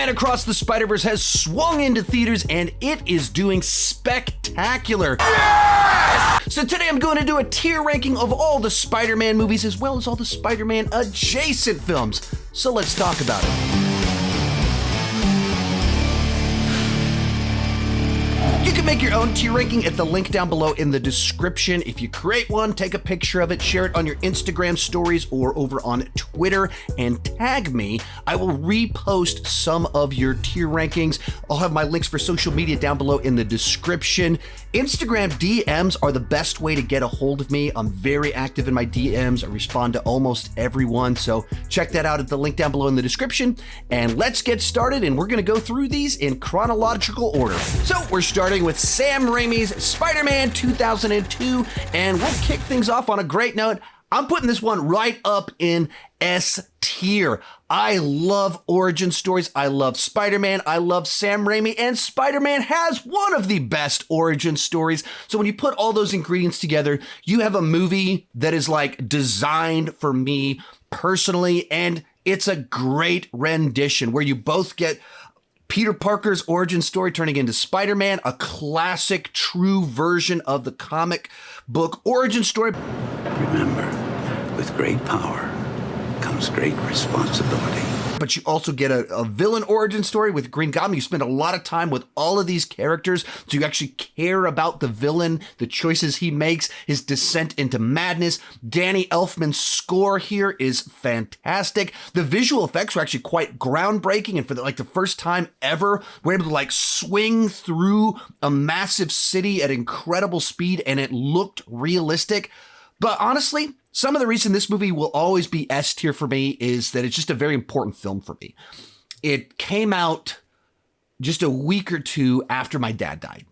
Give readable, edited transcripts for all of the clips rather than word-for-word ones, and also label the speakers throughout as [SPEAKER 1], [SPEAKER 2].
[SPEAKER 1] Spider-Man Across the Spider-Verse has swung into theaters and it is doing spectacular. Yes! So today I'm going to do a tier ranking of all the Spider-Man movies as well as all the Spider-Man adjacent films. So let's talk about it. You can make your own tier ranking at the link down below in the description. If you create one, take a picture of it, share it on your Instagram stories or over on Twitter and tag me. I will repost some of your tier rankings. I'll have my links for social media down below in the description. Instagram DMs are the best way to get a hold of me. I'm very active in my DMs. I respond to almost everyone. So check that out at the link down below in the description. And let's get started. And we're going to go through these in chronological order. So we're starting with Sam Raimi's Spider-Man 2002. And we'll kick things off on a great note. I'm putting this one right up in S tier. I love origin stories. I love Spider-Man. I love Sam Raimi, and Spider-Man has one of the best origin stories. So when you put all those ingredients together, you have a movie that is like designed for me personally, and it's a great rendition where you both get Peter Parker's origin story turning into Spider-Man, a classic, true version of the comic book origin story.
[SPEAKER 2] Remember, with great power comes great responsibility.
[SPEAKER 1] But you also get a villain origin story with Green Goblin. You spend a lot of time with all of these characters, so you actually care about the villain, the choices he makes, his descent into madness. Danny Elfman's score here is fantastic. The visual effects were actually quite groundbreaking, and for the first time ever, we're able to swing through a massive city at incredible speed, and it looked realistic. But honestly, some of the reason this movie will always be S tier for me is that it's just a very important film for me. It came out just a week or two after my dad died.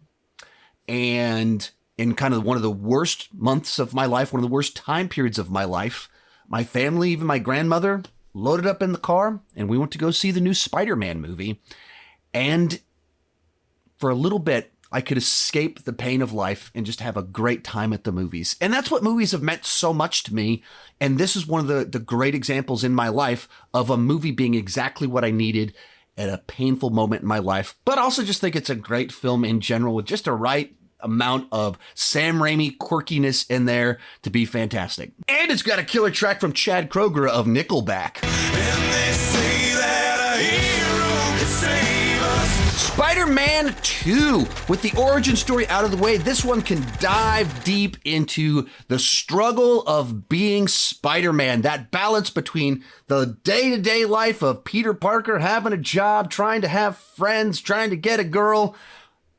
[SPEAKER 1] And in kind of one of the worst months of my life, one of the worst time periods of my life, my family, even my grandmother, loaded up in the car and we went to go see the new Spider-Man movie. And for a little bit, I could escape the pain of life and just have a great time at the movies. And that's what movies have meant so much to me. And this is one of the great examples in my life of a movie being exactly what I needed at a painful moment in my life. But I also just think it's a great film in general with just a right amount of Sam Raimi quirkiness in there to be fantastic. And it's got a killer track from Chad Kroeger of Nickelback. And they say that a hero can save us. Spider-Man 2, with the origin story out of the way, this one can dive deep into the struggle of being Spider-Man, that balance between the day-to-day life of Peter Parker having a job, trying to have friends, trying to get a girl,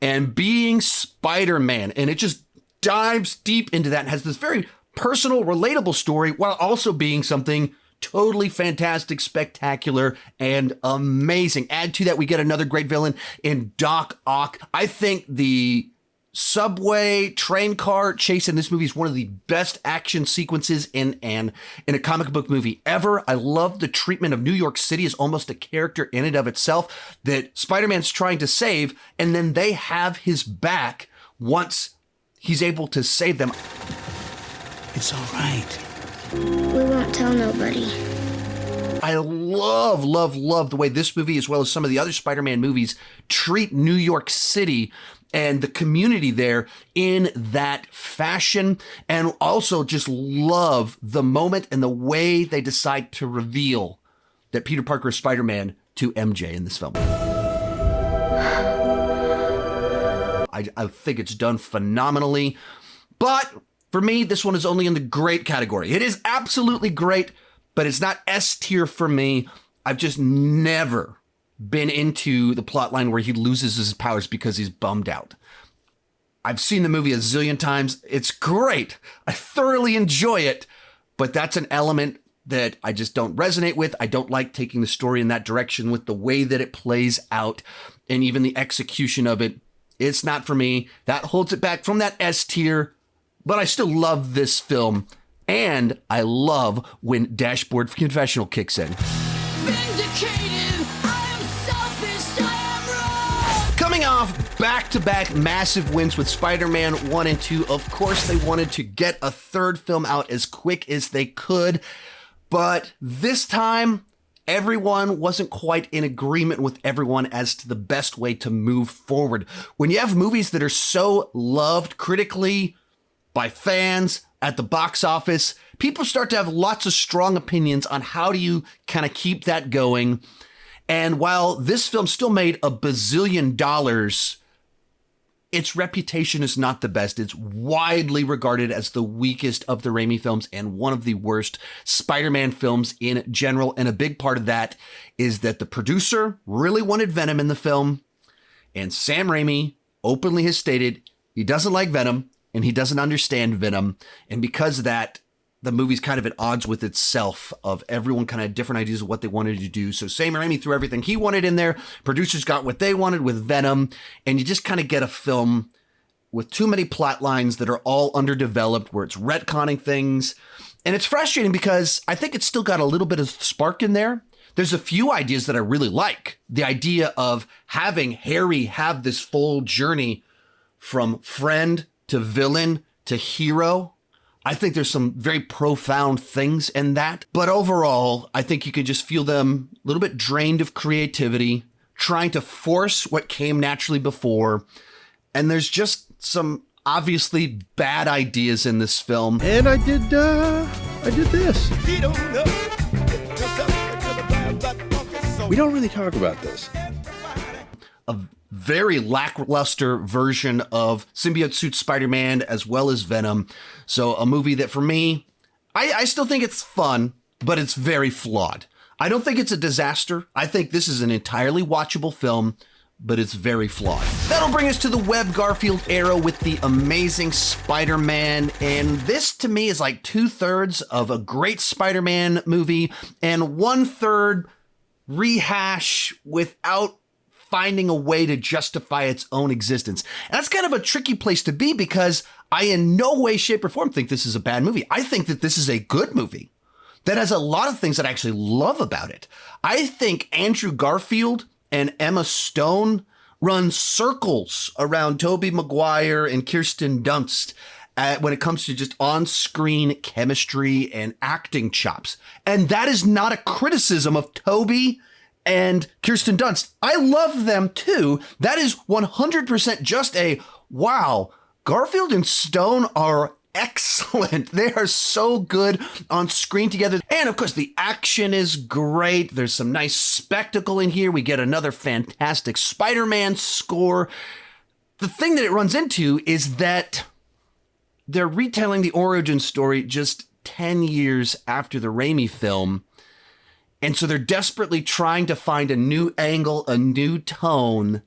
[SPEAKER 1] and being Spider-Man. And it just dives deep into that and has this very personal, relatable story while also being something totally fantastic, spectacular, and amazing. Add to that, we get another great villain in Doc Ock. I think the subway train car chase in this movie is one of the best action sequences in a comic book movie ever. I love the treatment of New York City as almost a character in and of itself that Spider-Man's trying to save, and then they have his back once he's able to save them.
[SPEAKER 2] It's all right.
[SPEAKER 3] We won't tell nobody.
[SPEAKER 1] I love the way this movie, as well as some of the other Spider-Man movies, treat New York City and the community there in that fashion. And also just love the moment and the way they decide to reveal that Peter Parker is Spider-Man to MJ in this film. I think it's done phenomenally. But for me, this one is only in the great category. It is absolutely great, but it's not S tier for me. I've just never been into the plotline where he loses his powers because he's bummed out. I've seen the movie a zillion times. It's great. I thoroughly enjoy it, but that's an element that I just don't resonate with. I don't like taking the story in that direction with the way that it plays out and even the execution of it. It's not for me. That holds it back from that S tier. But I still love this film, and I love when Dashboard Confessional kicks in. Vindicated, I am selfish, I am wrong. Coming off back-to-back massive wins with Spider-Man 1 and 2, of course they wanted to get a third film out as quick as they could, but this time everyone wasn't quite in agreement with everyone as to the best way to move forward. When you have movies that are so loved critically by fans at the box office, people start to have lots of strong opinions on how do you kind of keep that going. And while this film still made $1 bazillion, its reputation is not the best. It's widely regarded as the weakest of the Raimi films and one of the worst Spider-Man films in general. And a big part of that is that the producer really wanted Venom in the film. And Sam Raimi openly has stated he doesn't like Venom and he doesn't understand Venom. And because of that, the movie's kind of at odds with itself, of everyone kind of had different ideas of what they wanted to do. So Sam Raimi threw everything he wanted in there. Producers got what they wanted with Venom. And you just kind of get a film with too many plot lines that are all underdeveloped, where it's retconning things. And it's frustrating because I think it's still got a little bit of spark in there. There's a few ideas that I really like. The idea of having Harry have this full journey from friend to villain to hero. I think there's some very profound things in that. But overall, I think you can just feel them a little bit drained of creativity, trying to force what came naturally before. And there's just some obviously bad ideas in this film.
[SPEAKER 4] And I did this. We don't really talk about this.
[SPEAKER 1] A very lackluster version of symbiote suit Spider-Man as well as Venom. So a movie that for me, I still think it's fun, but it's very flawed. I don't think it's a disaster. I think this is an entirely watchable film, but it's very flawed. That'll bring us to the Webb Garfield era with the Amazing Spider-Man. And this to me is like 2/3 of a great Spider-Man movie and 1/3 rehash without finding a way to justify its own existence. And that's kind of a tricky place to be, because I in no way, shape, or form think this is a bad movie. I think that this is a good movie that has a lot of things that I actually love about it. I think Andrew Garfield and Emma Stone run circles around Tobey Maguire and Kirsten Dunst when it comes to just on-screen chemistry and acting chops. And that is not a criticism of Tobey and Kirsten Dunst. I love them too. That is 100% just a, wow, Garfield and Stone are excellent. They are so good on screen together. And of course, the action is great. There's some nice spectacle in here. We get another fantastic Spider-Man score. The thing that it runs into is that they're retelling the origin story just 10 years after the Raimi film. And so they're desperately trying to find a new angle, a new tone,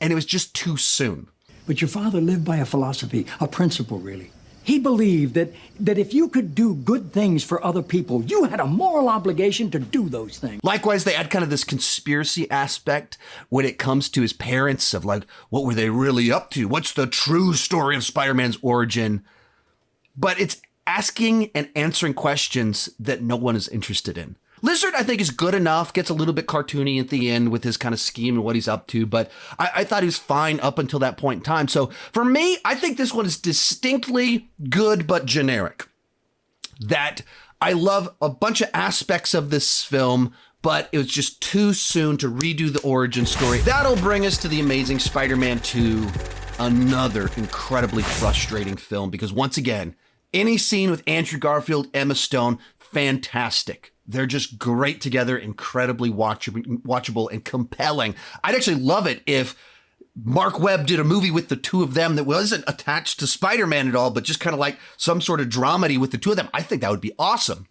[SPEAKER 1] and it was just too soon.
[SPEAKER 5] But your father lived by a philosophy, a principle, really. He believed that if you could do good things for other people, you had a moral obligation to do those things.
[SPEAKER 1] Likewise, they add kind of this conspiracy aspect when it comes to his parents, of like, what were they really up to? What's the true story of Spider-Man's origin? But it's asking and answering questions that no one is interested in. Lizard, I think, is good enough, gets a little bit cartoony at the end with his kind of scheme and what he's up to, but I thought he was fine up until that point in time. So for me, I think this one is distinctly good but generic. That I love a bunch of aspects of this film, but it was just too soon to redo the origin story. That'll bring us to The Amazing Spider-Man 2, another incredibly frustrating film, because once again, any scene with Andrew Garfield, Emma Stone, fantastic. They're just great together, incredibly watchable and compelling. I'd actually love it if Mark Webb did a movie with the two of them that wasn't attached to Spider-Man at all, but just kind of like some sort of dramedy with the two of them. I think that would be awesome.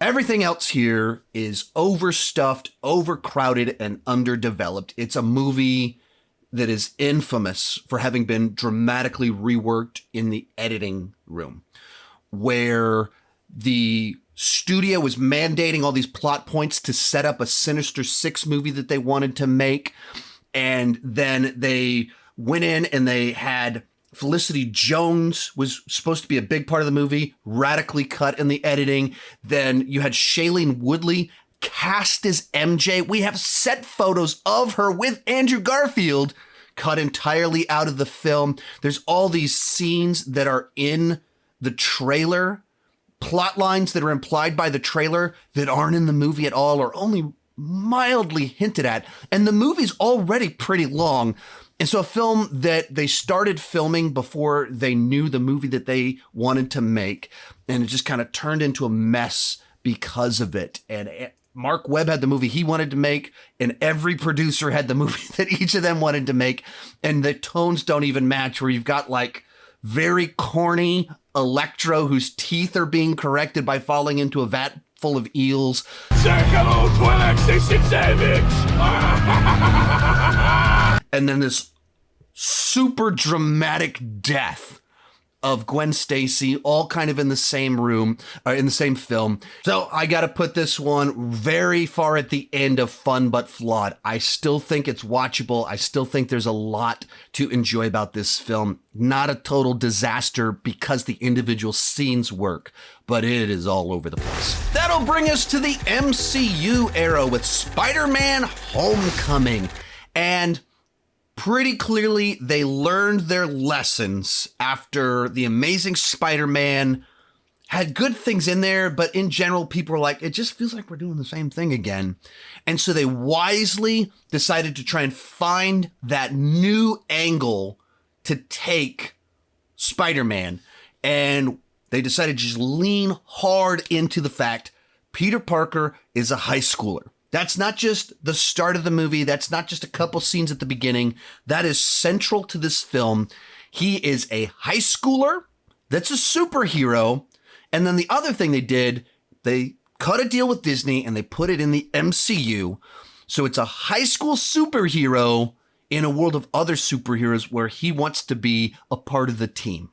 [SPEAKER 1] Everything else here is overstuffed, overcrowded, and underdeveloped. It's a movie that is infamous for having been dramatically reworked in the editing room, where the studio was mandating all these plot points to set up a Sinister Six movie that they wanted to make. And then they went in and they had Felicity Jones was supposed to be a big part of the movie, radically cut in the editing. Then you had Shailene Woodley cast as MJ. We have set photos of her with Andrew Garfield cut entirely out of the film. There's all these scenes that are in the trailer plot lines that are implied by the trailer that aren't in the movie at all or only mildly hinted at. And the movie's already pretty long. And so a film that they started filming before they knew the movie that they wanted to make. And it just kind of turned into a mess because of it. And Mark Webb had the movie he wanted to make, and every producer had the movie that each of them wanted to make. And the tones don't even match, where you've got like very corny Electro whose teeth are being corrected by falling into a vat full of eels. And then this super dramatic death of Gwen Stacy, all kind of in the same room, in the same film. So I got to put this one very far at the end of fun but flawed. I still think it's watchable. I still think there's a lot to enjoy about this film. Not a total disaster because the individual scenes work, but it is all over the place. That'll bring us to the MCU era with Spider-Man Homecoming. And pretty clearly, they learned their lessons after The Amazing Spider-Man had good things in there, but in general, people were like, it just feels like we're doing the same thing again. And so they wisely decided to try and find that new angle to take Spider-Man. And they decided to just lean hard into the fact Peter Parker is a high schooler. That's not just the start of the movie. That's not just a couple scenes at the beginning. That is central to this film. He is a high schooler that's a superhero. And then the other thing they did, they cut a deal with Disney and they put it in the MCU. So it's a high school superhero in a world of other superheroes where he wants to be a part of the team.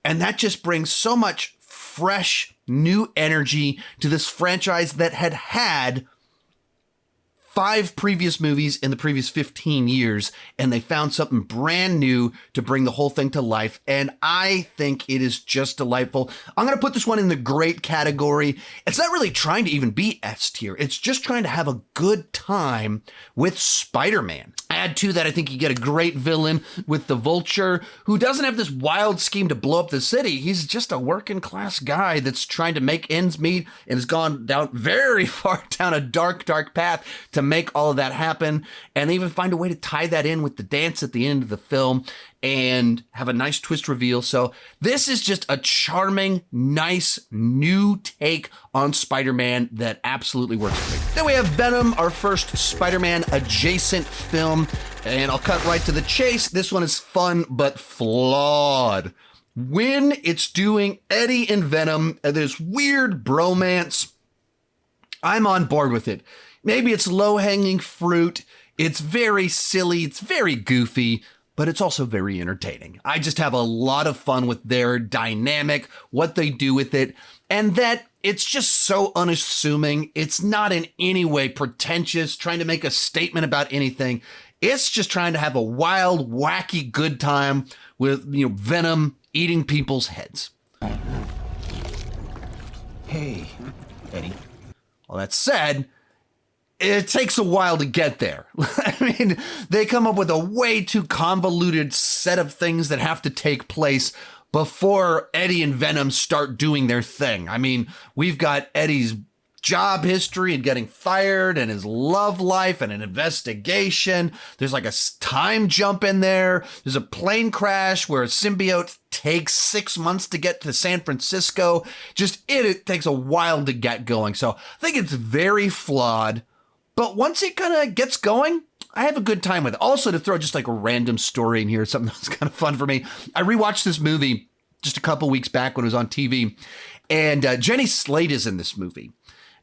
[SPEAKER 1] And that just brings so much fresh, new energy to this franchise that had 5 previous movies in the previous 15 years, and they found something brand new to bring the whole thing to life. And I think it is just delightful. I'm going to put this one in the great category. It's not really trying to even be S tier. It's just trying to have a good time with Spider-Man. Add to that, I think you get a great villain with the Vulture, who doesn't have this wild scheme to blow up the city. He's just a working class guy that's trying to make ends meet and has gone down very far down a dark, dark path to make all of that happen. And they even find a way to tie that in with the dance at the end of the film and have a nice twist reveal. So this is just a charming, nice, new take on Spider-Man that absolutely works for me. Then we have Venom, our first Spider-Man adjacent film. And I'll cut right to the chase. This one is fun, but flawed. When it's doing Eddie and Venom and this weird bromance, I'm on board with it. Maybe it's low-hanging fruit. It's very silly. It's very goofy, but it's also very entertaining. I just have a lot of fun with their dynamic, what they do with it, and that it's just so unassuming. It's not in any way pretentious, trying to make a statement about anything. It's just trying to have a wild, wacky good time with, Venom eating people's heads. Hey, Eddie. Well, that said, it takes a while to get there. I mean, they come up with a way too convoluted set of things that have to take place before Eddie and Venom start doing their thing. I mean, we've got Eddie's job history and getting fired and his love life and an investigation. There's like a time jump in there. There's a plane crash where a symbiote takes 6 months to get to San Francisco. Just it takes a while to get going. So I think it's very flawed. But once it kind of gets going, I have a good time with it. Also, to throw just like a random story in here, something that's kind of fun for me. I rewatched this movie just a couple weeks back when it was on TV. And Jenny Slate is in this movie.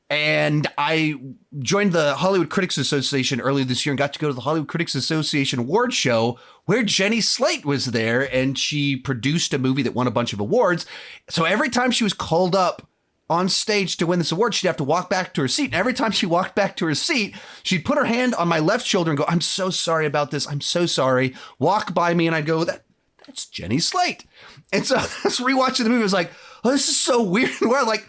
[SPEAKER 1] And I joined the Hollywood Critics Association earlier this year and got to go to the Hollywood Critics Association award show where Jenny Slate was there. And she produced a movie that won a bunch of awards. So every time she was called up on stage to win this award, she'd have to walk back to her seat. And every time she walked back to her seat, she'd put her hand on my left shoulder and go, "I'm so sorry about this. I'm so sorry." Walk by me and I'd go, that's Jenny Slate. And so I was rewatching the movie. I was like, oh, this is so weird. Where like,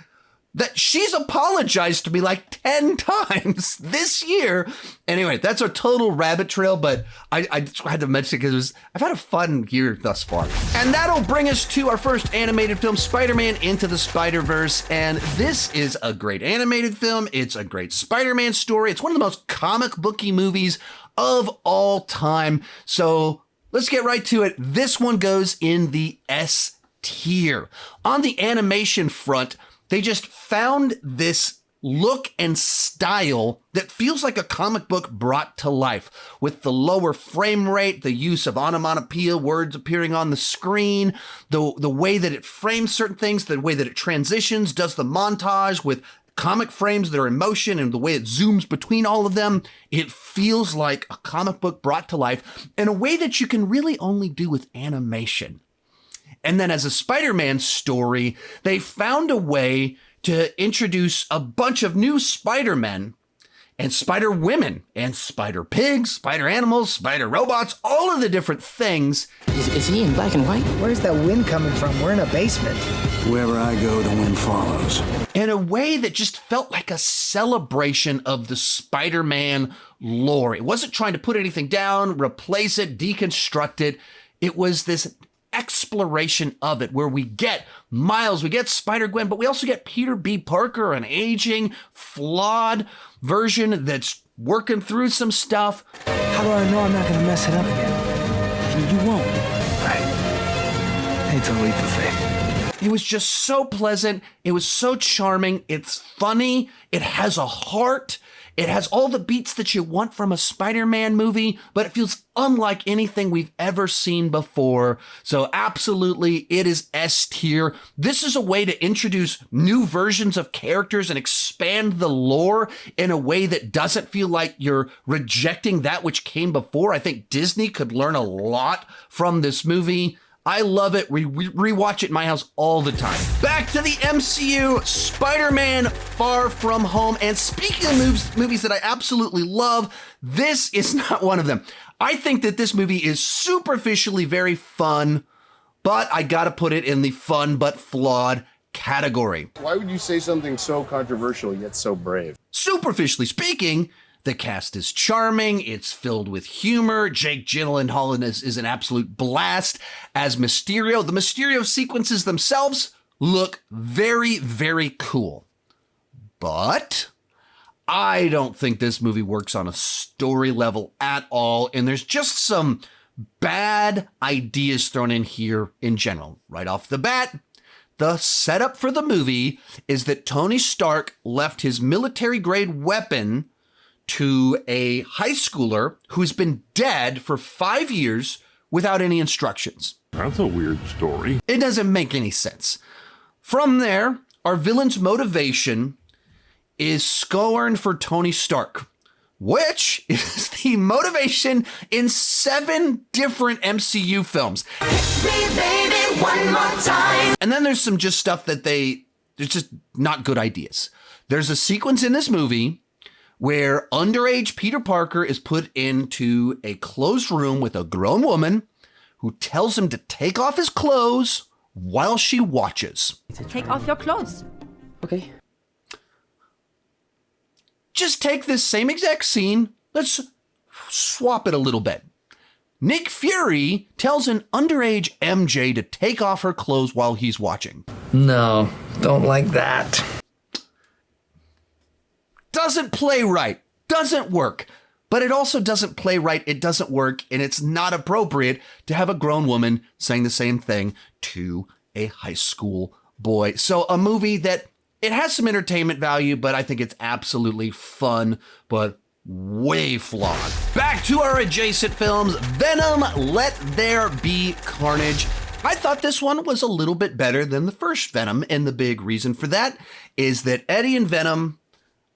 [SPEAKER 1] that she's apologized to me like 10 times this year. Anyway, that's a total rabbit trail, but I had to mention it because I've had a fun year thus far. And that'll bring us to our first animated film, Spider-Man Into the Spider-Verse. And this is a great animated film. It's a great Spider-Man story. It's one of the most comic booky movies of all time. So let's get right to it. This one goes in the S tier. On the animation front, they just found this look and style that feels like a comic book brought to life, with the lower frame rate, the use of onomatopoeia, words appearing on the screen, the way that it frames certain things, the way that it transitions, does the montage with comic frames that are in motion, and the way it zooms between all of them. It feels like a comic book brought to life in a way that you can really only do with animation. And then as a Spider-Man story, they found a way to introduce a bunch of new Spider-Men and Spider-Women and Spider-Pigs, Spider-Animals, Spider-Robots, all of the different things.
[SPEAKER 6] Is he in black and white?
[SPEAKER 7] Where's that wind coming from? We're in a basement.
[SPEAKER 2] Wherever I go, the wind follows.
[SPEAKER 1] In a way that just felt like a celebration of the Spider-Man lore. It wasn't trying to put anything down, replace it, deconstruct it. It was this exploration of it where we get Miles, we get Spider-Gwen, but we also get Peter B. Parker, an aging, flawed version that's working through some stuff.
[SPEAKER 7] How do I know I'm not going to mess it up again?
[SPEAKER 6] You won't.
[SPEAKER 2] I hate to leap the faith.
[SPEAKER 1] It was just so pleasant. It was so charming. It's funny. It has a heart. It has all the beats that you want from a Spider-Man movie, but it feels unlike anything we've ever seen before. So absolutely, it is S tier. This is a way to introduce new versions of characters and expand the lore in a way that doesn't feel like you're rejecting that which came before. I think Disney could learn a lot from this movie. I love it. We rewatch it in my house all the time. Back to the MCU, Spider-Man Far From Home. And speaking of movies that I absolutely love, this is not one of them. I think that this movie is superficially very fun, but I gotta put it in the fun but flawed category.
[SPEAKER 8] Why would you say something so controversial yet so brave?
[SPEAKER 1] Superficially speaking, the cast is charming. It's filled with humor. Jake Gyllenhaal is an absolute blast as Mysterio. The Mysterio sequences themselves look very, very cool. But I don't think this movie works on a story level at all. And there's just some bad ideas thrown in here in general. Right off the bat, the setup for the movie is that Tony Stark left his military-grade weapon to a high schooler who's been dead for 5 years without any instructions.
[SPEAKER 9] That's a weird story.
[SPEAKER 1] It doesn't make any sense. From there, our villain's motivation is scorn for Tony Stark, which is the motivation in 7 different MCU films.
[SPEAKER 10] Hit me, baby, one more time.
[SPEAKER 1] And then there's some just stuff that it's just not good ideas. There's a sequence in this movie where underage Peter Parker is put into a closed room with a grown woman who tells him to take off his clothes while she watches.
[SPEAKER 11] Take off your clothes.
[SPEAKER 6] Okay.
[SPEAKER 1] Just take this same exact scene. Let's swap it a little bit. Nick Fury tells an underage MJ to take off her clothes while he's watching.
[SPEAKER 7] No, don't like that.
[SPEAKER 1] Doesn't play right, doesn't work. But it also doesn't play right, it doesn't work, and it's not appropriate to have a grown woman saying the same thing to a high school boy. So a movie that it has some entertainment value, but I think it's absolutely fun, but way flawed. Back to our adjacent films, Venom, Let There Be Carnage. I thought this one was a little bit better than the first Venom, and the big reason for that is that Eddie and Venom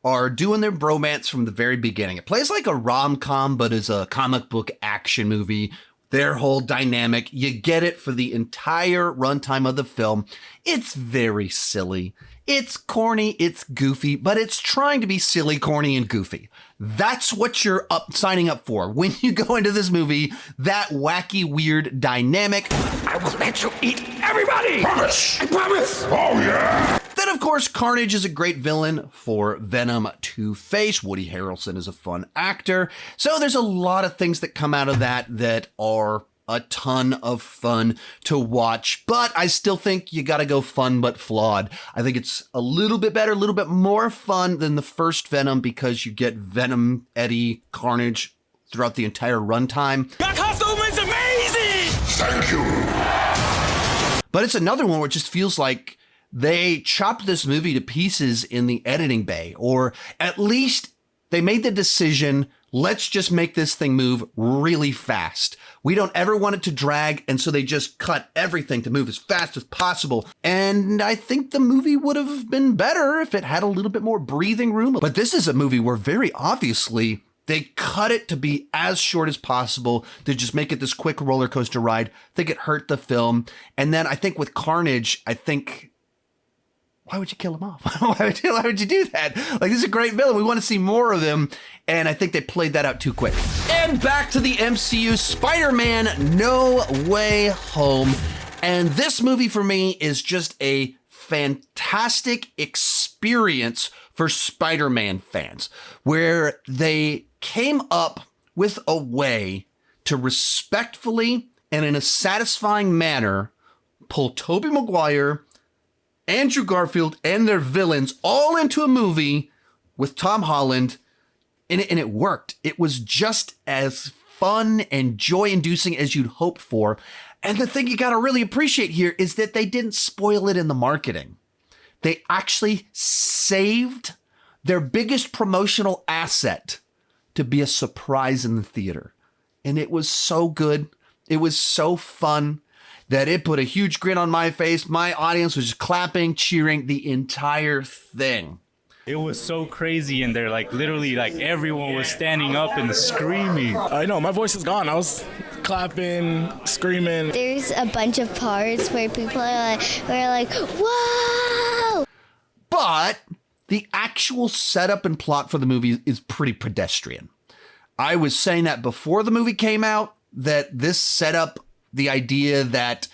[SPEAKER 1] are doing their bromance from the very beginning. It plays like a rom-com, but is a comic book action movie. Their whole dynamic, you get it for the entire runtime of the film. It's very silly. It's corny, it's goofy, but it's trying to be silly, corny, and goofy. That's what you're signing up for when you go into this movie, that wacky, weird dynamic.
[SPEAKER 10] I will let you eat everybody. Promise. I promise. Oh, yeah.
[SPEAKER 1] That then, of course, Carnage is a great villain for Venom to face. Woody Harrelson is a fun actor. So there's a lot of things that come out of that are a ton of fun to watch, but I still think you gotta go fun but flawed. I think it's a little bit better, a little bit more fun than the first Venom because you get Venom, Eddie, Carnage throughout the entire runtime.
[SPEAKER 10] That costume is amazing!
[SPEAKER 9] Thank you.
[SPEAKER 1] But it's another one where it just feels like they chopped this movie to pieces in the editing bay, or at least they made the decision, let's just make this thing move really fast. We don't ever want it to drag, and so they just cut everything to move as fast as possible. And I think the movie would have been better if it had a little bit more breathing room. But this is a movie where very obviously they cut it to be as short as possible to just make it this quick roller coaster ride. I think it hurt the film. And then I think with Carnage, why would you kill him off? Why would you do that? Like, this is a great villain. We want to see more of him. And I think they played that out too quick. And back to the MCU, Spider-Man No Way Home. And this movie for me is just a fantastic experience for Spider-Man fans, where they came up with a way to respectfully and in a satisfying manner pull Tobey Maguire, Andrew Garfield, and their villains all into a movie with Tom Holland, and it worked. It was just as fun and joy-inducing as you'd hope for. And the thing you gotta really appreciate here is that they didn't spoil it in the marketing. They actually saved their biggest promotional asset to be a surprise in the theater. And it was so good. It was so fun that it put a huge grin on my face. My audience was just clapping, cheering the entire thing.
[SPEAKER 11] It was so crazy in there, like literally like everyone was standing up and screaming.
[SPEAKER 12] I know, my voice is gone. I was clapping, screaming.
[SPEAKER 3] There's a bunch of parts where people are like, whoa!
[SPEAKER 1] But the actual setup and plot for the movie is pretty pedestrian. I was saying that before the movie came out, that this setup, the idea that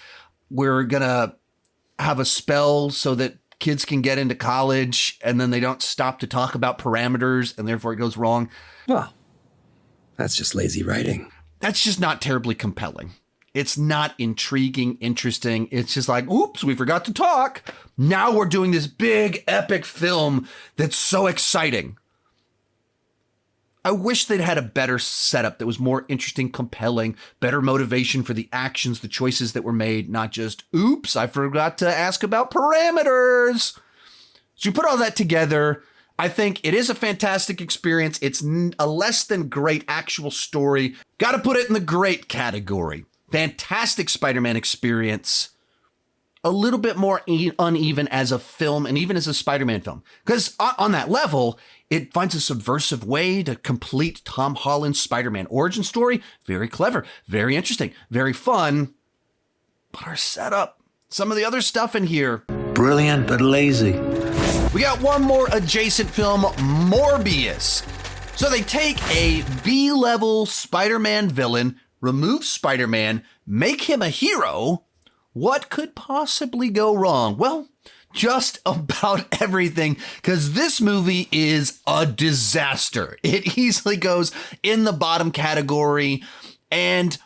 [SPEAKER 1] we're gonna have a spell so that kids can get into college and then they don't stop to talk about parameters and therefore it goes wrong.
[SPEAKER 13] Well, that's just lazy writing.
[SPEAKER 1] That's just not terribly compelling. It's not intriguing, interesting. It's just like, oops, we forgot to talk. Now we're doing this big epic film that's so exciting. I wish they'd had a better setup that was more interesting, compelling, better motivation for the actions, the choices that were made, not just, oops, I forgot to ask about parameters. So you put all that together, I think it is a fantastic experience. It's a less than great actual story. Got to put it in the great category. Fantastic Spider-Man experience. A little bit more uneven as a film and even as a Spider-Man film. Because on that level, it finds a subversive way to complete Tom Holland's Spider-Man origin story. Very clever, very interesting, very fun. But our setup, some of the other stuff in here.
[SPEAKER 2] Brilliant but lazy.
[SPEAKER 1] We got one more adjacent film, Morbius. So they take a B-level Spider-Man villain, remove Spider-Man, make him a hero. What could possibly go wrong? Well, just about everything, because this movie is a disaster. It easily goes in the bottom category, and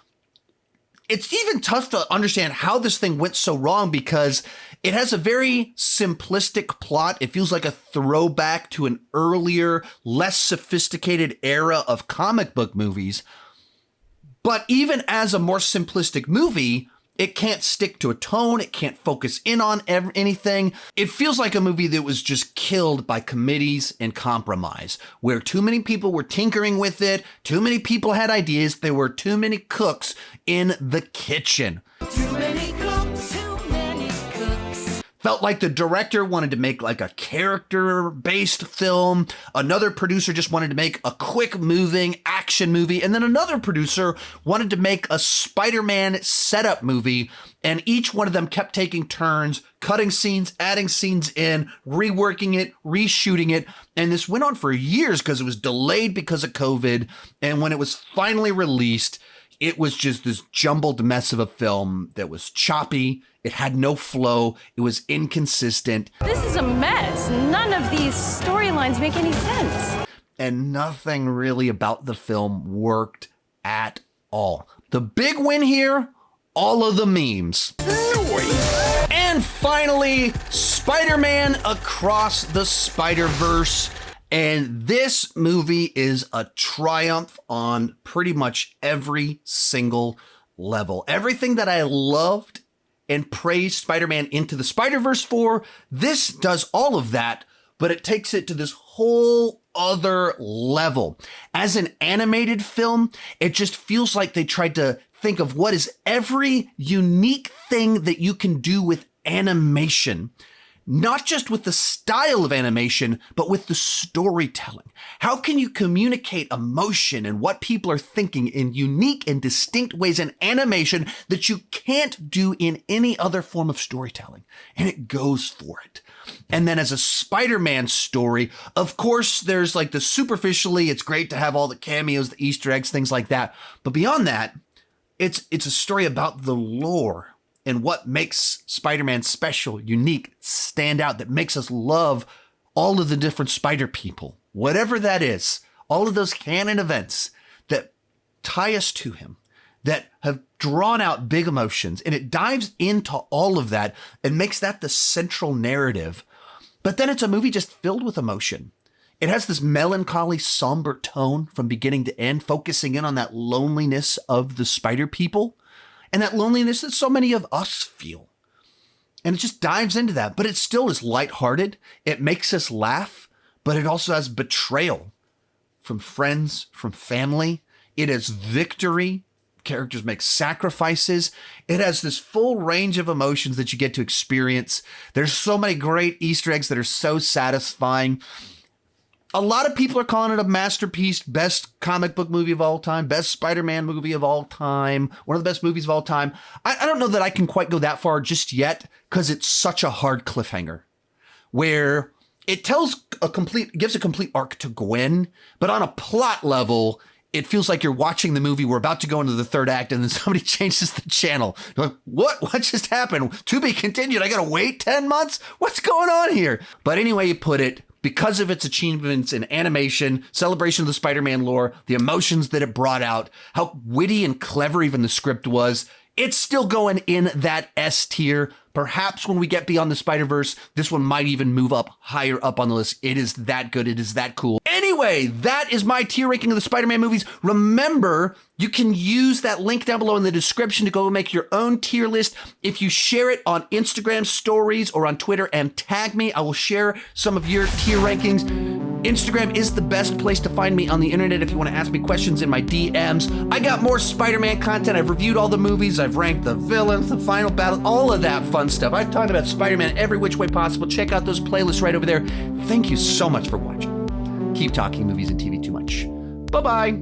[SPEAKER 1] it's even tough to understand how this thing went so wrong because it has a very simplistic plot. It feels like a throwback to an earlier, less sophisticated era of comic book movies. But even as a more simplistic movie, it can't stick to a tone. It can't focus in on anything. It feels like a movie that was just killed by committees and compromise, where too many people were tinkering with it. Too many people had ideas. There were too many cooks in the kitchen.
[SPEAKER 10] Too many cooks, too many cooks.
[SPEAKER 1] Felt like the director wanted to make like a character-based film. Another producer just wanted to make a quick-moving action movie. And then another producer wanted to make a Spider-Man setup movie. And each one of them kept taking turns, cutting scenes, adding scenes in, reworking it, reshooting it. And this went on for years because it was delayed because of COVID. And when it was finally released, It was just this jumbled mess of a film that was choppy. It had no flow. It was inconsistent.
[SPEAKER 14] This is a mess. None of these storylines make any sense.
[SPEAKER 1] And nothing really about the film worked at all. The big win here, all of the memes. And finally, Spider-Man Across the Spider-Verse. And this movie is a triumph on pretty much every single level. Everything that I loved and praised Spider-Man Into the Spider-Verse for, this does all of that, but it takes it to this whole other level. As an animated film, it just feels like they tried to think of what is every unique thing that you can do with animation. Not just with the style of animation, but with the storytelling. How can you communicate emotion and what people are thinking in unique and distinct ways in animation that you can't do in any other form of storytelling? And it goes for it. And then as a Spider-Man story, of course, there's like the superficially, it's great to have all the cameos, the Easter eggs, things like that. But beyond that, it's a story about the lore and what makes Spider-Man special, unique, stand out, that makes us love all of the different Spider people, whatever that is, all of those canon events that tie us to him, that have drawn out big emotions, and it dives into all of that and makes that the central narrative. But then it's a movie just filled with emotion. It has this melancholy, somber tone from beginning to end, focusing in on that loneliness of the Spider people. And that loneliness that so many of us feel. And it just dives into that, but it still is lighthearted. It makes us laugh, but it also has betrayal from friends, from family. It has victory. Characters make sacrifices. It has this full range of emotions that you get to experience. There's so many great Easter eggs that are so satisfying. A lot of people are calling it a masterpiece, best comic book movie of all time, best Spider-Man movie of all time, one of the best movies of all time. I don't know that I can quite go that far just yet because it's such a hard cliffhanger where it gives a complete arc to Gwen, but on a plot level, it feels like you're watching the movie. We're about to go into the third act and then somebody changes the channel. You're like, what just happened? To be continued. I got to wait 10 months. What's going on here? But anyway you put it, because of its achievements in animation, celebration of the Spider-Man lore, the emotions that it brought out, how witty and clever even the script was, it's still going in that S tier. Perhaps when we get beyond the Spider-Verse, this one might even move up higher up on the list. It is that good. It is that cool. Anyway, that is my tier ranking of the Spider-Man movies. Remember, you can use that link down below in the description to go make your own tier list. If you share it on Instagram stories or on Twitter and tag me, I will share some of your tier rankings. Instagram is the best place to find me on the internet if you want to ask me questions in my DMs. I got more Spider-Man content. I've reviewed all the movies. I've ranked the villains, the final battle, all of that fun stuff. I've talked about Spider-Man every which way possible. Check out those playlists right over there. Thank you so much for watching. Keep talking movies and TV too much. Bye-bye.